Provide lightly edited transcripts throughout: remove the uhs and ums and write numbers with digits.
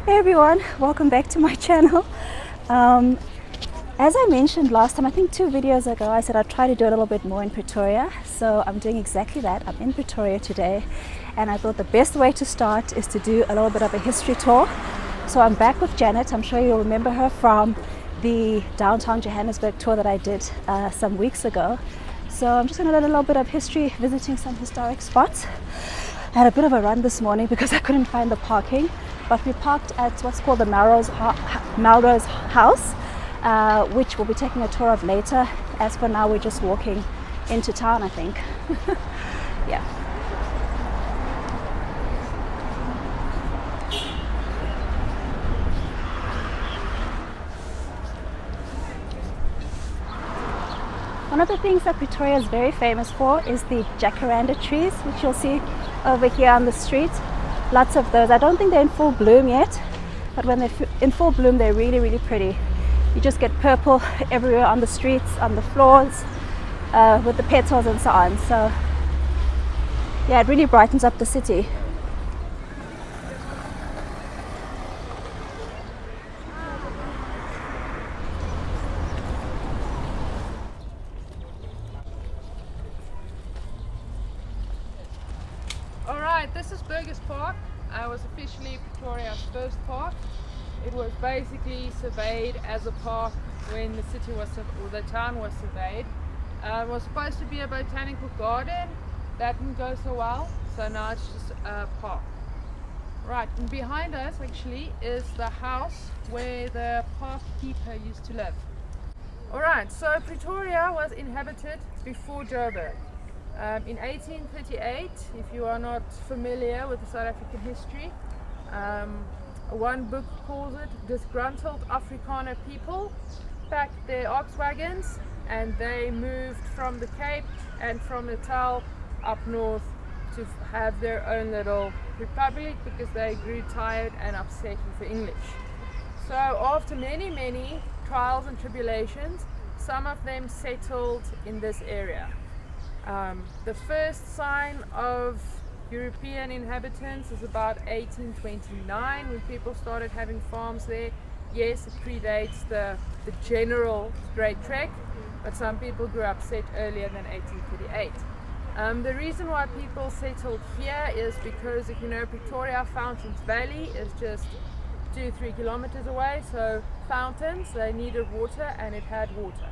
Hey everyone, welcome back to my channel. As I mentioned last time, I think 2 videos ago, I said I'd try to do a little bit more in Pretoria. So I'm doing exactly that. I'm in Pretoria today, and I thought the best way to start is to do a little bit of a history tour. So I'm back with Janet. I'm sure you'll remember her from the downtown Johannesburg tour that I did some weeks ago. So I'm just going to learn a little bit of history, visiting some historic spots. I had a bit of a run this morning because I couldn't find the parking, but we parked at what's called the Melrose house, which we'll be taking a tour of later. As for now, we're just walking into town, I think. Yeah. One of the things that Pretoria is very famous for is the jacaranda trees, which you'll see over here on the street. Lots of those. I don't think they're in full bloom yet, but when they're in full bloom, they're really, really pretty. You just get purple everywhere on the streets, on the floors, with the petals and so on. So yeah, it really brightens up the city. Alright, this is Burgers Park. I was officially Pretoria's first park. It was basically surveyed as a park when the city was, or the town was surveyed. It was supposed to be a botanical garden. That didn't go so well, so now it's just a park. Right, and behind us actually is the house where the park keeper used to live. Alright, so Pretoria was inhabited before Joburg. In 1838, if you are not familiar with the South African history, one book calls it disgruntled Afrikaner people packed their ox wagons and they moved from the Cape and from Natal up north to have their own little republic because they grew tired and upset with the English. So after many trials and tribulations, some of them settled in this area. The first sign of European inhabitants is about 1829 when people started having farms there. Yes, it predates the general Great Trek, but some people grew upset earlier than 1838. The reason why people settled here is because, if you know, Pretoria Fountains Valley is just 2-3 kilometers away, so fountains, they needed water and it had water.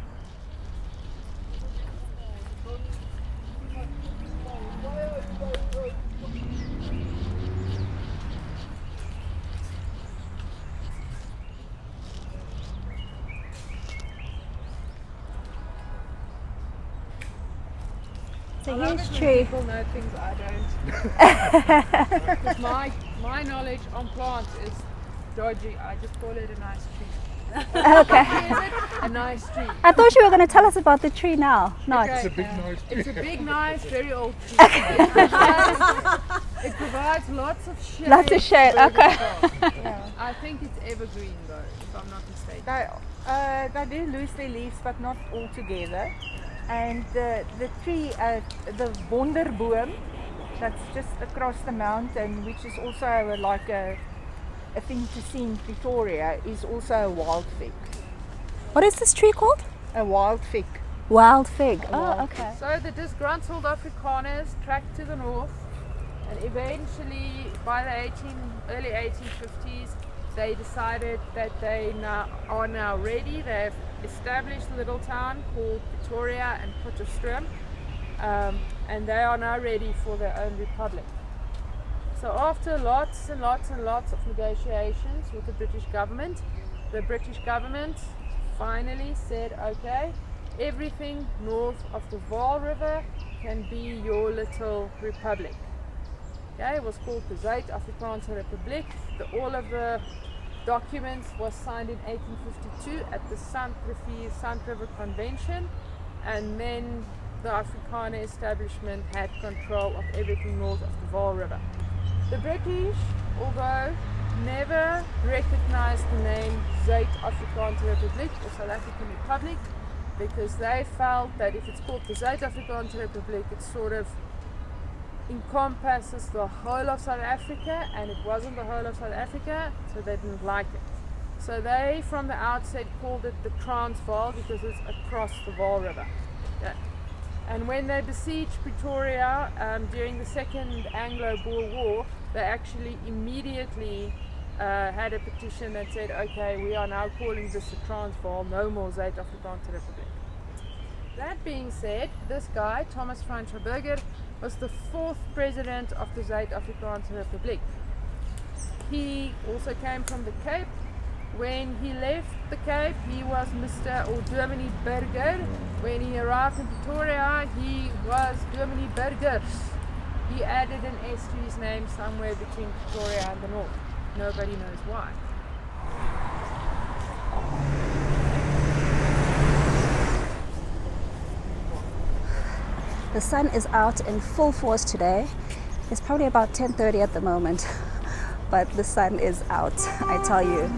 So I love here's it when tree. people know things I don't. Because my knowledge on plants is dodgy. I just call it a nice tree. Okay. Is it? A nice tree. I thought you were going to tell us about the tree now. Not. Okay, It's a big, nice tree. It's a big, nice, very old tree. It provides lots of shade. Lots of shade, for the okay. plant. Yeah. I think it's evergreen though, if I'm not mistaken. They do lose their leaves, but not all together. And the tree, the Wonderboom, that's just across the mountain, which is also like a thing to see in Pretoria, is also a wild fig. What is this tree called? A wild fig. Wild fig. wild Oh, okay. So the disgruntled Afrikaners tracked to the north, and eventually by the early 1850s they decided that they are now ready. They've established a little town called Pretoria and Potchefstroom, and they are now ready for their own republic. So after lots and lots of negotiations with the British government finally said, okay, everything north of the Vaal River can be your little republic. Okay, it was called the Zuid-Afrikaanse Republiek. All of the documents was signed in 1852 at the Sant River Convention, and then the Afrikaner establishment had control of everything north of the Vaal River. The British, although never recognized the name Zuid-Afrikaanse Republiek or South African Republic, because they felt that if it's called the Zuid-Afrikaanse Republiek, it's sort of encompasses the whole of South Africa, and it wasn't the whole of South Africa, so they didn't like it. So they, from the outset, called it the Transvaal because it's across the Vaal River. Yeah. And when they besieged Pretoria during the Second Anglo-Boer War, they actually immediately had a petition that said, okay, we are now calling this the Transvaal, no more Zuid-Afrikaanse Republiek. That being said, this guy, Thomas Franz Burger, was the 4th president of the Zuid-Afrikaanse Republiek. He also came from the Cape. When he left the Cape, he was Mr. or Dominee Burger. When he arrived in Pretoria, he was Dominee Burgers. He added an S to his name somewhere between Pretoria and the north. Nobody knows why. The sun is out in full force today. It's probably about 10:30 at the moment, but the sun is out, I tell you.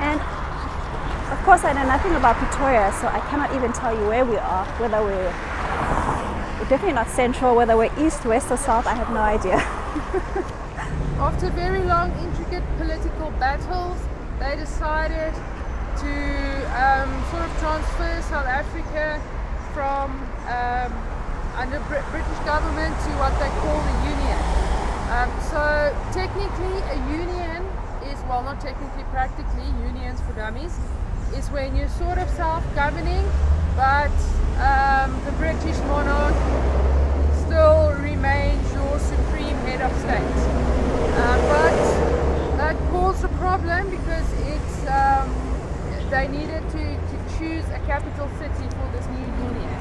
And of course I know nothing about Pretoria, so I cannot even tell you where we are, whether we're definitely not central, whether we're east, west or south, I have no idea. After very long, intricate political battles, they decided to sort of transfer South Africa from under British government to what they call the Union. So technically a union is, well, not technically, practically, unions for dummies, is when you're sort of self-governing, but the British monarch still remains your supreme head of state. But that caused a problem because they needed to choose a capital city for this new union.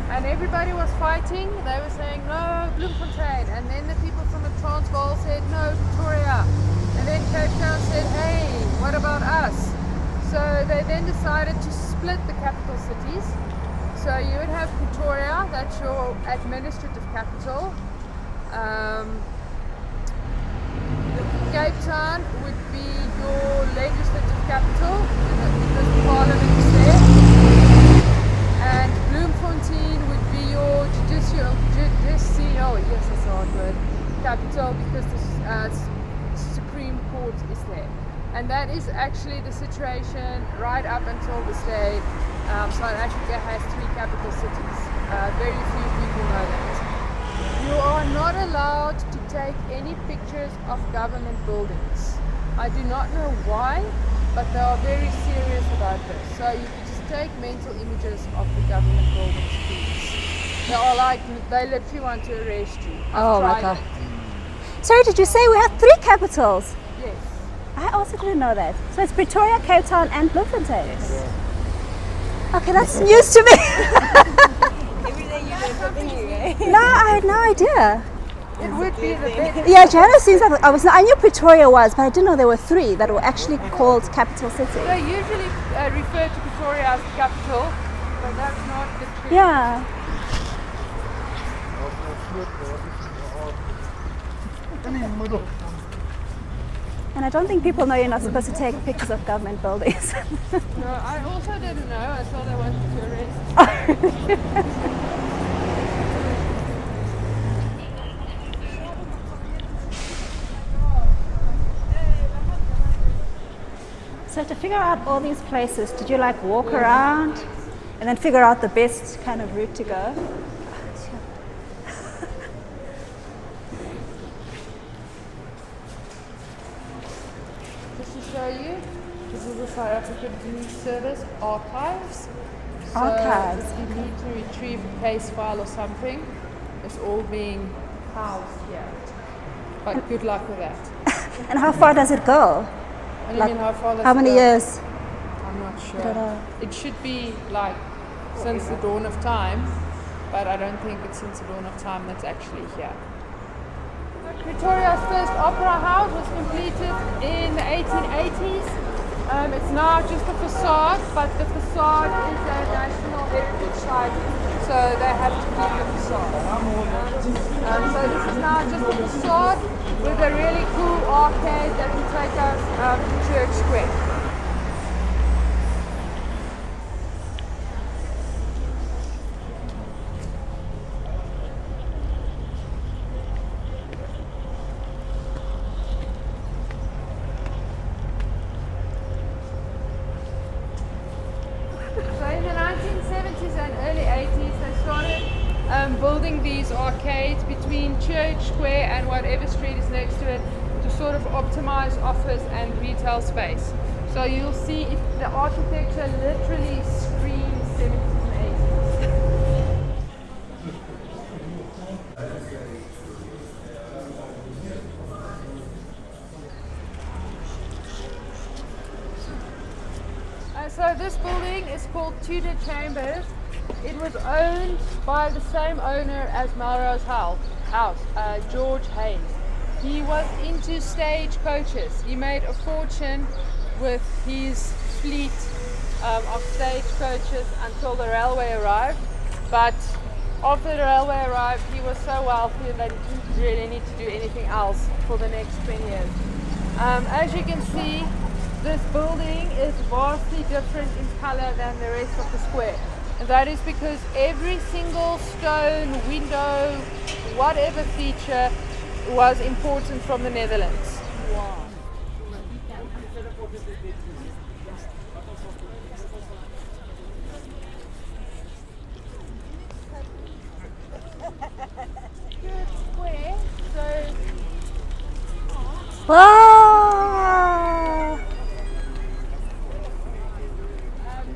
And everybody was fighting. They were saying, no, Bloemfontein. And then the people from the Transvaal said, no, Pretoria. And then Cape Town said, hey, what about us? So they then decided to split the capital cities. So you would have Pretoria, that's your administrative capital. Cape Town would be your legislative capital, because Parliament is there. And Bloemfontein would be your judicial, yes, that's a hard word, capital, because the Supreme Court is there. And that is actually the situation right up until this day. South Africa has 3 capital cities. Very few people know that. You are not allowed to take any pictures of government buildings. I do not know why, but they are very serious about this. So you can just take mental images of the government buildings, please. They are like, they literally want to arrest you. Oh my God. Sorry, did you say we have 3 capitals? Yes. I also didn't know that. So it's Pretoria, Cape Town and Bloemfontein? Yes. Okay, that's news to me. Every day you learn something new, eh? No, I had no idea. It would be the best. Yeah, Johanna seems like I knew Pretoria was, but I didn't know there were 3 that were actually called capital city. They usually refer to Pretoria as the capital, but that's not the truth. Yeah. And I don't think people know you're not supposed to take pictures of government buildings. No, I also didn't know. I thought they wanted to arrest. So to figure out all these places, did you like walk around and then figure out the best kind of route to go? Just to show you, this is the South African Police Service archives. So Archives. if you need to retrieve a case file or something, it's all being housed here. But good luck with that. And how far does it go? And Like, I mean, how far does how it many go? years? I'm not I don't sure. know. It should be like since the dawn of time, but I don't think it's since the dawn of time that's actually here. Pretoria's first opera house was completed in the 1880s. It's now just a facade, but the facade is a national heritage site, so they have to keep the facade. So this is now just a facade with a really cool arcade that will take us to Church Square. arcades between Church Square and whatever street is next to it to sort of optimize office and retail space. So you'll see the architecture literally screams 70s and 80s. So this building is called Tudor Chambers. It was owned by the same owner as Melrose House, George Hayes. He was into stage coaches. He made a fortune with his fleet of stage coaches until the railway arrived. But after the railway arrived, he was so wealthy that he didn't really need to do anything else for the next 20 years. As you can see, this building is vastly different in color than the rest of the square. And that is because every single stone, window, whatever feature was imported from the Netherlands. Wow. Good square, so Wow!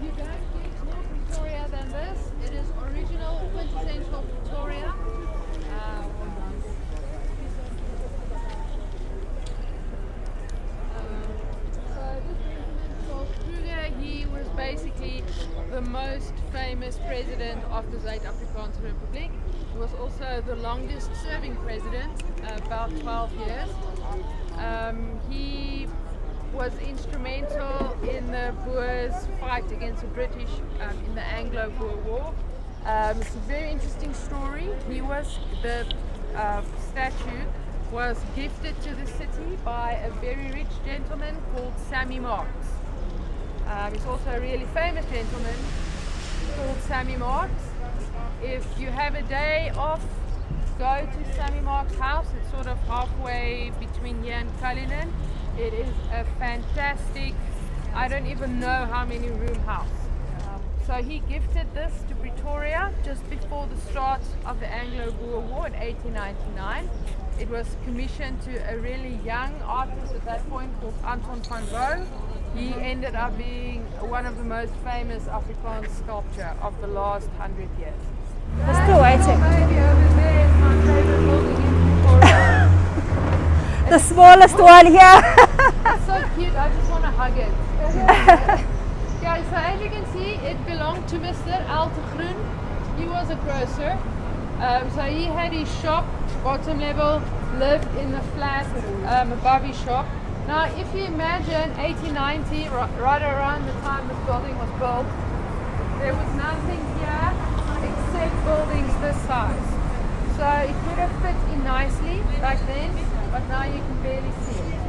you don't get more Pretoria than this. It is original, quintessential Pretoria. So this gentleman called Kruger, he was basically the most famous president of the Zuid-Afrikaanse Republic. He was also the longest serving president, about 12 years. He was instrumental in the Boers' fight against the British in the Anglo-Boer War. It's a very interesting story. He was the statue was gifted to the city by a very rich gentleman called Sammy Marks. He's also a really famous gentleman called Sammy Marks. If you have a day off, go to Sammy Marks' house. It's sort of halfway between here and Cullinan. It is a fantastic, I don't even know how many room house. So he gifted this to Pretoria just before the start of the Anglo-Boer War in 1899. It was commissioned to a really young artist at that point called Anton van Gogh. He ended up being one of the most famous Afrikaans sculpture of the last 100 years. We're still waiting. Maybe over there is my favorite building in Pretoria. The smallest one here. It's so cute, I just want to hug it. Okay, so as you can see, it belonged to Mr. Al de Groen. He was a grocer. So he had his shop, bottom level, lived in the flat above his shop. Now, if you imagine 1890, right around the time this building was built, there was nothing here except buildings this size. So it could have fit in nicely back then, but now you can barely see it.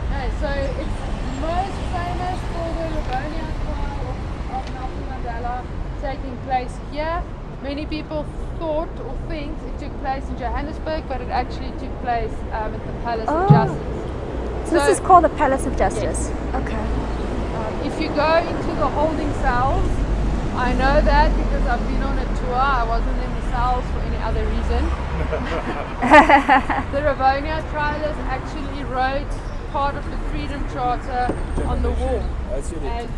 Okay, so it's most famous for the Livonia trial of Nelson Mandela taking place here. Many people thought or think it took place in Johannesburg, but it actually took place at the Palace of Justice. So this is called the Palace of Justice. Yes. Okay. If you go into the holding cells, I know that because I've been on a tour. I wasn't in the cells for any other reason. The Rivonia trialers actually wrote part of the Freedom Charter on the wall. And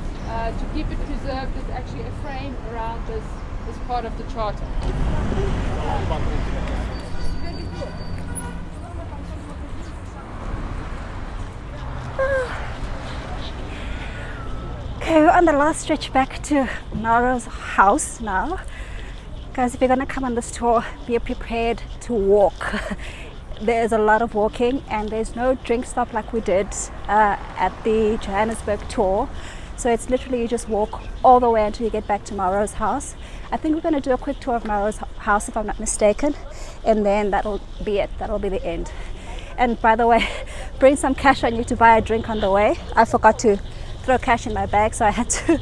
to keep it preserved, there's actually a frame around this part of the charter. Okay, we're on the last stretch back to Melrose house now. Guys, if you're gonna come on this tour, be prepared to walk. There's a lot of walking and there's no drink stop like we did at the Johannesburg tour. So it's literally you just walk all the way until you get back to Melrose house. I think we're going to do a quick tour of Melrose house if I'm not mistaken, and then that'll be it. That'll be the end. And by the way, bring some cash on you to buy a drink on the way. I forgot to throw cash in my bag, so I had to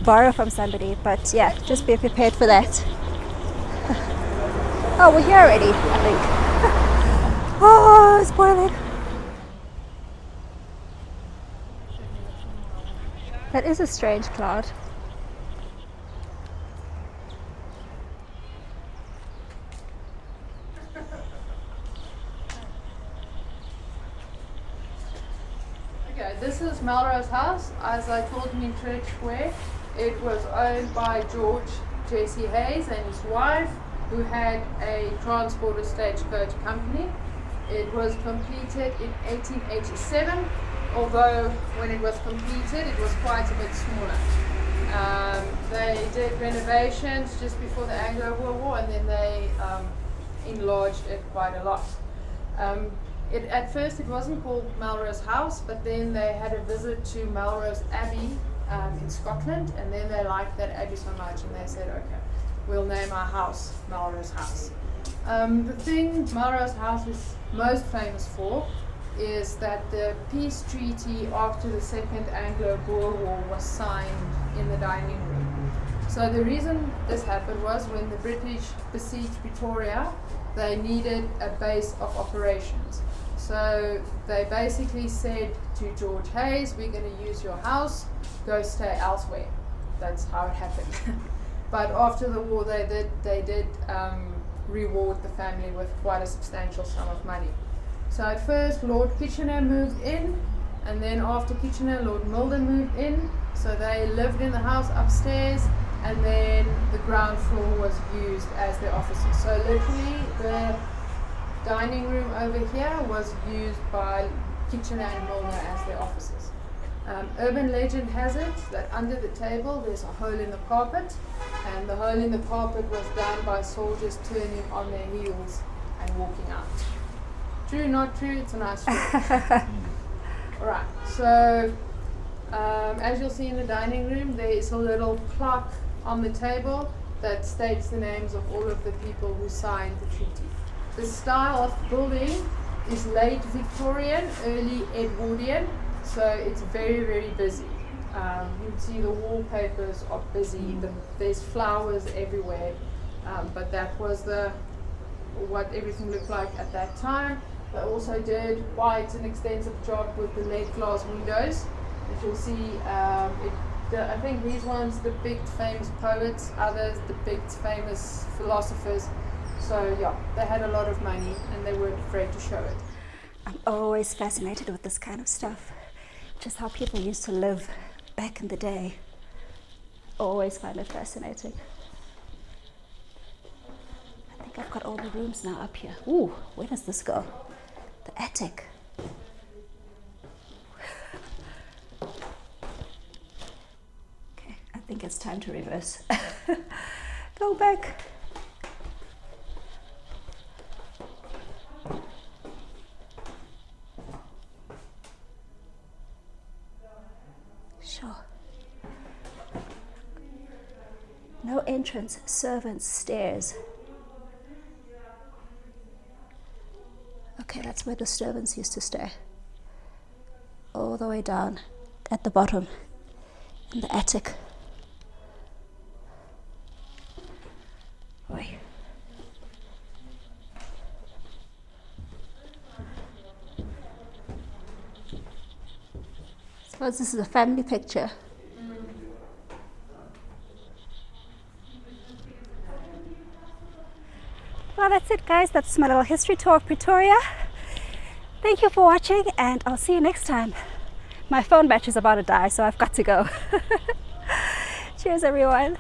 borrow from somebody. But yeah, just be prepared for that. Oh, we're here already, I think. Oh, it's boiling. That is a strange cloud. Melrose House, as I told you in Church Square, it was owned by George Jesse Hayes and his wife, who had a transporter stagecoach company. It was completed in 1887, although when it was completed it was quite a bit smaller. They did renovations just before the Anglo-Boer War, and then they enlarged it quite a lot. At first it wasn't called Melrose House, but then they had a visit to Melrose Abbey in Scotland, and then they liked that abbey so much and they said, okay, we'll name our house Melrose House. The thing Melrose House is most famous for is that the peace treaty after the Second Anglo-Boer War was signed in the dining room. So the reason this happened was when the British besieged Pretoria, they needed a base of operations. So they basically said to George Hayes, we're going to use your house, go stay elsewhere. That's how it happened. But after the war they did reward the family with quite a substantial sum of money. So at first Lord Kitchener moved in, and then after Kitchener Lord Milner moved in. So they lived in the house upstairs, and then the ground floor was used as their offices. So literally the dining room over here was used by Kitchener and Milner as their offices. Urban legend has it that under the table there's a hole in the carpet, and the hole in the carpet was done by soldiers turning on their heels and walking out. True, not true, it's a nice story. Alright, so as you'll see in the dining room, there is a little plaque on the table that states the names of all of the people who signed the treaty. The style of building is late Victorian, early Edwardian, so it's very, very busy. You can see the wallpapers are busy, there's flowers everywhere, but that was what everything looked like at that time. They also did quite an extensive job with the lead glass windows. As you'll see, I think these ones depict famous poets, others depict famous philosophers. So yeah, they had a lot of money and they weren't afraid to show it. I'm always fascinated with this kind of stuff, just how people used to live back in the day. Always find it fascinating. I think I've got all the rooms now up here. Ooh, where does this go? The attic. Okay, I think it's time to reverse. Go back. Sure. No entrance, servants, stairs. Okay, that's where the servants used to stay. All the way down at the bottom in the attic. Oi. Suppose this is a family picture. Well, that's it, guys. That's my little history tour of Pretoria. Thank you for watching, and I'll see you next time. My phone battery's about to die, so I've got to go. Cheers, everyone.